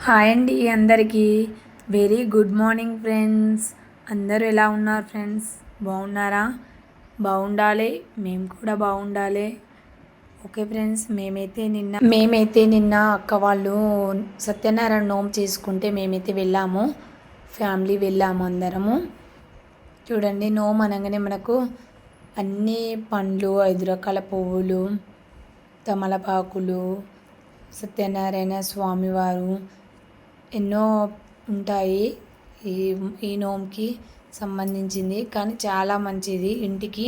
Hi అండి అందరికీ very good morning friends. అందరూ ఎలా ఉన్నారు ఫ్రెండ్స్? బాగున్నారా? బాగుండాలి, మేము కూడా బాగుండాలి. ఓకే ఫ్రెండ్స్, మేమైతే నిన్న అక్క వాళ్ళు సత్యనారాయణ నోము చేసుకుంటే మేమైతే వెళ్ళాము, ఫ్యామిలీ వెళ్ళాము అందరము. చూడండి, నోము అనగానే మనకు అన్ని పండ్లు, 5 రకాల పువ్వులు, తమలపాకులు, సత్యనారాయణ స్వామివారు ఎన్నో ఉంటాయి ఈ ఈ నోముకి సంబంధించింది. కానీ చాలా మంచిది, ఇంటికి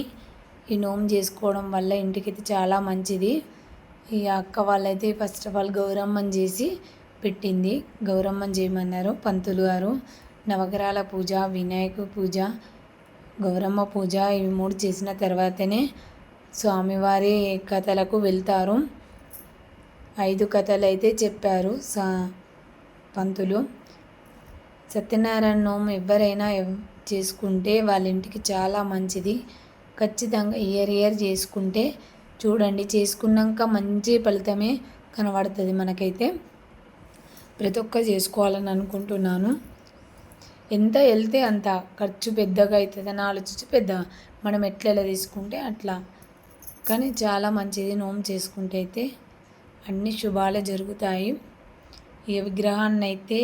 ఈ నోము చేసుకోవడం వల్ల ఇంటికి చాలా మంచిది. ఈ అక్క వాళ్ళైతే ఫస్ట్ ఆఫ్ ఆల్ గౌరమ్మని చేసి పెట్టింది. గౌరమ్మని చేయమన్నారు పంతులు గారు. నవగ్రహాల పూజ, వినాయక పూజ, గౌరమ్మ పూజ ఇవి 3 చేసిన తర్వాతనే స్వామివారి కథలకు వెళ్తారు. 5 కథలు అయితే చెప్పారు పంతులు. సత్యనారాయణ నోము ఎవరైనా చేసుకుంటే వాళ్ళ ఇంటికి చాలా మంచిది. ఖచ్చితంగా ఇయర్ చేసుకుంటే చూడండి, చేసుకున్నాక మంచి ఫలితమే కనబడుతుంది మనకైతే. ప్రతి ఒక్క చేసుకోవాలని అనుకుంటున్నాను. ఎంత వెళ్తే అంత ఖర్చు పెద్దగా అవుతుందని ఆలోచించి మనం ఎట్లా తీసుకుంటే అట్లా. కానీ చాలా మంచిది నోము చేసుకుంటే అయితే అన్ని శుభాలే జరుగుతాయి. ఈ విగ్రహాన్ని అయితే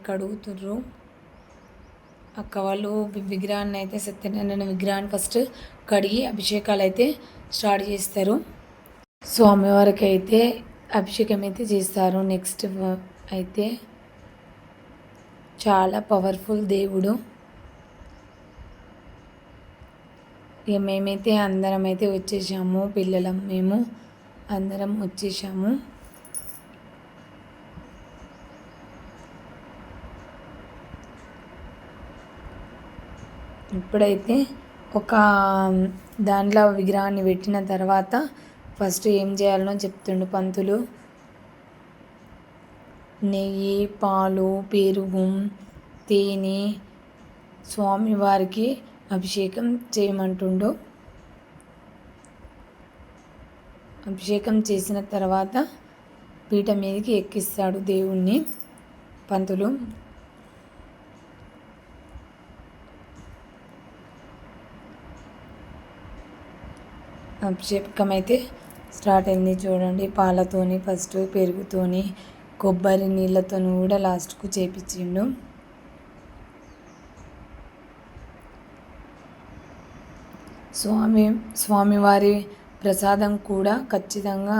కడుగుతుర్రు అక్క వాళ్ళు. విగ్రహాన్ని అయితే సత్యనారాయణ విగ్రహాన్ని ఫస్ట్ కడిగి అభిషేకాలు అయితే స్టార్ట్ చేస్తారు. స్వామివారికి అయితే అభిషేకం అయితే చేస్తారు. నెక్స్ట్ అయితే చాలా పవర్ఫుల్ దేవుడు. ఇక మేమైతే అందరం అయితే వచ్చేసాము, పిల్లలం మేము అందరం వచ్చేసాము. ఇప్పుడైతే ఒక దాంట్లో విగ్రహాన్ని పెట్టిన తర్వాత ఫస్ట్ ఏం చేయాలనో చెప్తుండు పంతులు. నెయ్యి, పాలు, పెరుగు, తేనె స్వామివారికి అభిషేకం చేయమంటుండు. అభిషేకం చేసిన తర్వాత పీట మీదకి ఎక్కిస్తాడు దేవుణ్ణి పంతులు. అభిషేకం అయితే స్టార్ట్ అయింది. చూడండి, పాలతోని ఫస్ట్, పెరుగుతోని, కొబ్బరి నీళ్ళతో కూడా లాస్ట్కు చేపించిండు. స్వామివారి ప్రసాదం కూడా ఖచ్చితంగా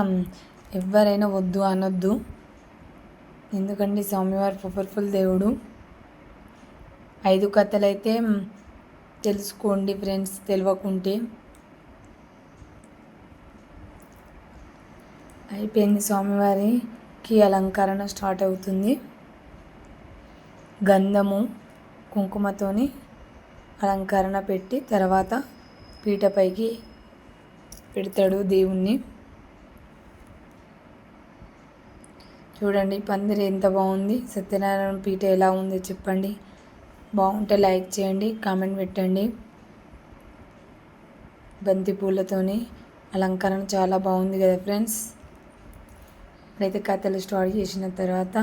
ఎవరైనా వద్దు అనొద్దు. ఎందుకంటే స్వామివారి పవర్ఫుల్ దేవుడు. 5 కథలు అయితే తెలుసుకోండి ఫ్రెండ్స్, తెలియకుంటే. అయిపోయింది, స్వామివారికి అలంకరణ స్టార్ట్ అవుతుంది. గంధము, కుంకుమతోని అలంకరణ పెట్టి తర్వాత పీటపైకి పెడతాడు దేవుణ్ణి. చూడండి, పందిరి ఎంత బాగుంది. సత్యనారాయణ పీట ఎలా ఉందో చెప్పండి. బాగుంటే లైక్ చేయండి, కామెంట్ పెట్టండి. బంతి పూలతోని అలంకరణ చాలా బాగుంది కదా ఫ్రెండ్స్. ఇప్పుడైతే కథలు స్టార్ట్ చేసిన తర్వాత,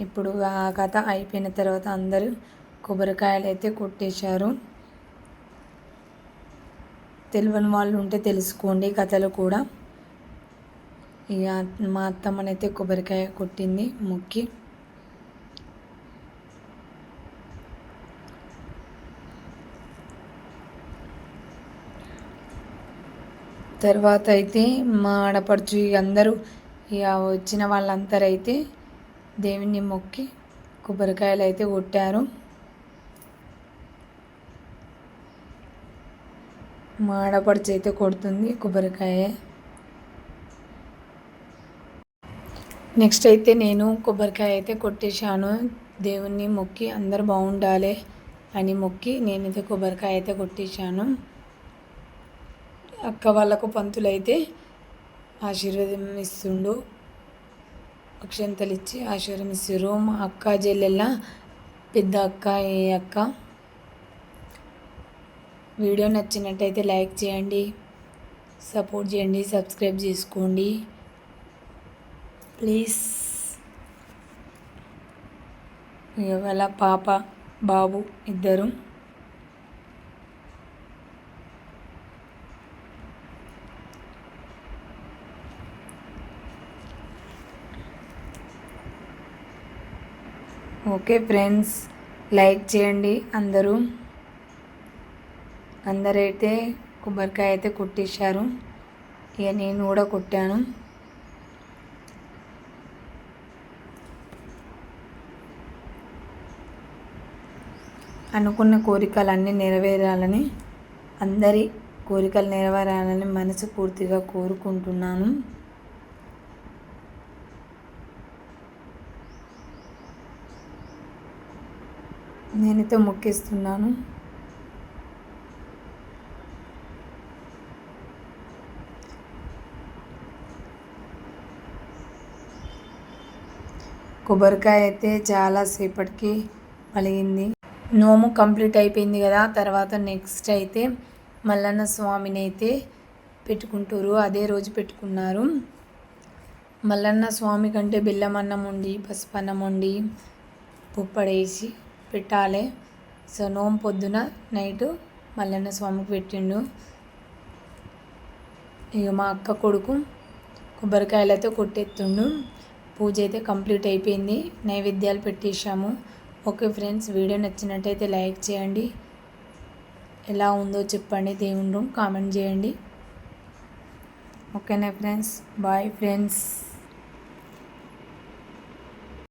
ఇప్పుడు ఆ కథ అయిపోయిన తర్వాత అందరూ కొబ్బరికాయలు అయితే కొట్టేశారు. తెలియని వాళ్ళు ఉంటే తెలుసుకోండి కథలు కూడా. ఇక మా అత్తమ్మనైతే కొబ్బరికాయ కొట్టింది మొక్కి. తర్వాత అయితే మా ఆడపడుచు అందరూ ఇక వచ్చిన వాళ్ళందరూ అయితే దేవుని మొక్కి కొబ్బరికాయలు అయితే కొట్టారు. మా ఆడపడుచు అయితే కొడుతుంది కొబ్బరికాయ. నెక్స్ట్ అయితే నేను కొబ్బరికాయ అయితే కొట్టేశాను. దేవుణ్ణి మొక్కి అందరు బాగుండాలి అని మొక్కి నేనైతే కొబ్బరికాయ అయితే కొట్టేశాను. అక్క వాళ్ళకు పంతులైతే ఆశీర్వాదం ఇస్తుండు, అక్షంతలు ఇచ్చి ఆశీర్వాదం ఇస్తారు. మా అక్క చెల్లెళ్ళ పెద్ద అక్క, ఏ అక్క. వీడియో నచ్చినట్టయితే లైక్ చేయండి, సపోర్ట్ చేయండి, సబ్స్క్రైబ్ చేసుకోండి ప్లీజ్. ఇక వాళ్ళ పాప బాబు ఇద్దరు. ఓకే ఫ్రెండ్స్, లైక్ చేయండి అందరైతే కొబ్బరికాయ అయితే కొట్టేశారు. ఇక నేను కూడా కొట్టాను. అనుకున్న కోరికలన్నీ నెరవేరాలని, అందరి కోరికలు నెరవేరాలని మనస్ఫూర్తిగా కోరుకుంటున్నాను. నేనైతే మొక్కిస్తున్నాను. కొబ్బరికాయ అయితే చాలా సేపటికి పలిగింది. నోము కంప్లీట్ అయిపోయింది కదా. తర్వాత నెక్స్ట్ అయితే మల్లన్న స్వామిని అయితే పెట్టుకుంటారు. అదే రోజు పెట్టుకున్నారు. మల్లన్న స్వామి కంటే బెల్లం అన్నం వండి, పసుపు అన్నం వండి, పుప్పడేసి పెట్టాలి. సో నోము పొద్దున నైటు మల్లన్న స్వామికి పెట్టిండు. ఇక మా అక్క కొడుకు కొబ్బరికాయలతో కొట్టెత్తుండు. పూజ అయితే కంప్లీట్ అయిపోయింది. నైవేద్యాలు పెట్టేశాము. ఓకే ఫ్రెండ్స్, వీడియో నచ్చినట్టయితే లైక్ చేయండి. ఎలా ఉందో చెప్పండి, దేవుని రూమ్ కామెంట్ చేయండి. ఓకేనా ఫ్రెండ్స్, బాయ్ ఫ్రెండ్స్.